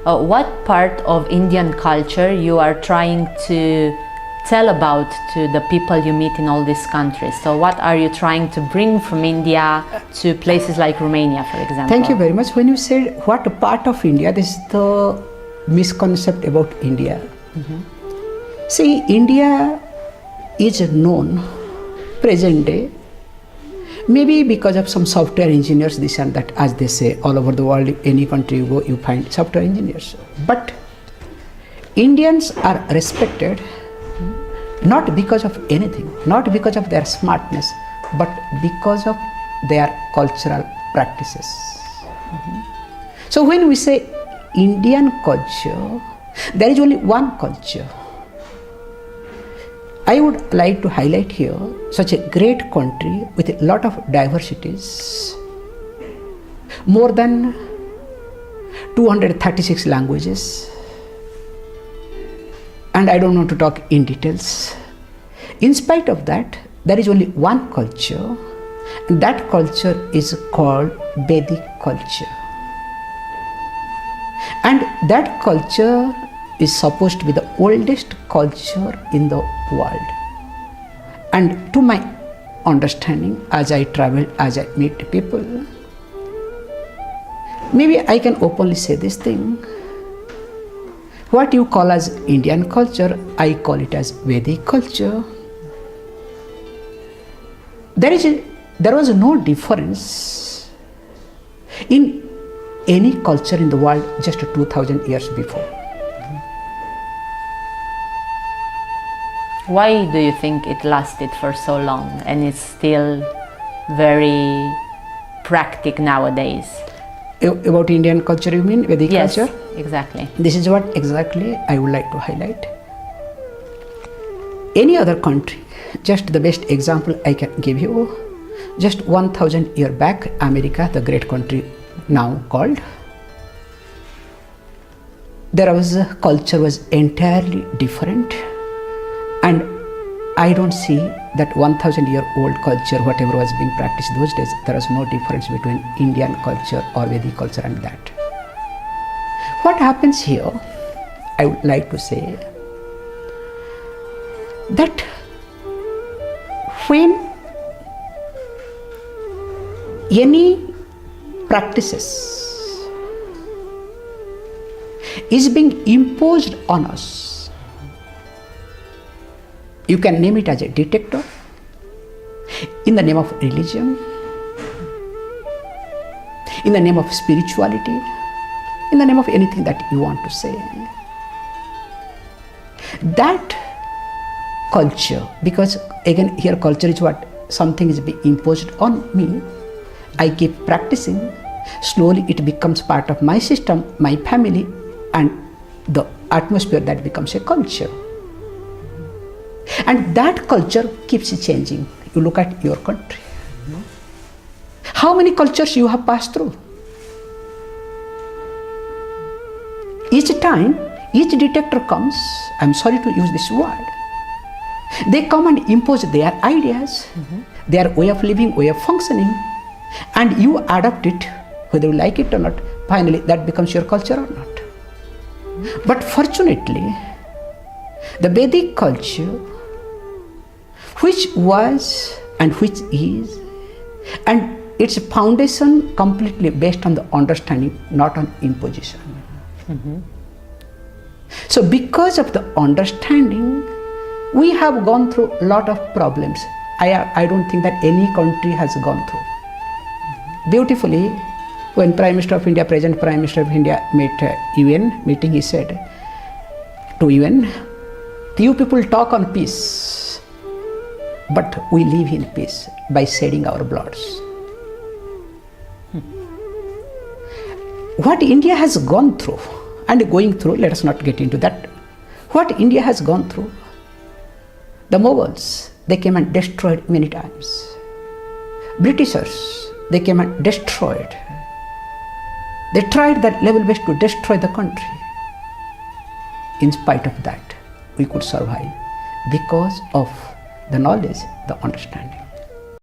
what part of Indian culture you are trying to tell about to the people you meet in all these countries? So what are you trying to bring from India to places like Romania, for example? Thank you very much. When you said what part of India, this is the misconception about India. See, India is known present day maybe because of some software engineers, this and that, as they say, all over the world, any country you go, you find software engineers. But Indians are respected not because of anything, not because of their smartness, but because of their cultural practices. So when we say Indian culture, there is only one culture. I would like to highlight here such a great country with a lot of diversities, more than 236 languages, and I don't want to talk in details. In spite of that, there is only one culture, and that culture is called Vedic culture. And that culture is supposed to be the oldest culture in the world. And to my understanding, as I travel, as I meet people, maybe I can openly say this thing. What you call as Indian culture, I call it as Vedic culture. There was no difference in any culture in the world just 2000 years before. Why do you think it lasted for so long and it's still very practical nowadays? About Indian culture, you mean Vedic culture? Yes, exactly. This is what exactly I would like to highlight. Any other country, just the best example I can give you, just 1000 years back, America, the great country now called, there was a culture was entirely different, and I don't see that 1000-year-old culture, whatever was being practiced those days, there was no difference between Indian culture or Vedic culture and that. What happens here, I would like to say that when any practices is being imposed on us, you can name it as a dictator, in the name of religion, in the name of spirituality, in the name of anything that you want to say. That culture, because again here culture is what something is being imposed on me, I keep practicing, slowly it becomes part of my system, my family, and the atmosphere that becomes a culture. And that culture keeps changing. You look at your country. How many cultures you have passed through? Each time, each dictator comes, I'm sorry to use this word, they come and impose their ideas, their way of living, way of functioning, and you adapt it, whether you like it or not. Finally, that becomes your culture or not. But fortunately, the Vedic culture, which was and which is, and its foundation completely based on the understanding, not on imposition. So because of the understanding, we have gone through a lot of problems. I don't think that any country has gone through. Beautifully, when Prime Minister of India, present Prime Minister of India met UN meeting, he said to UN, you people talk on peace, but we live in peace by shedding our bloods. What India has gone through and going through, let us not get into that. What India has gone through, the Mughals, they came and destroyed many times. Britishers, they came and destroyed. They tried that level best to destroy the country. In spite of that, we could survive because of the knowledge, the understanding.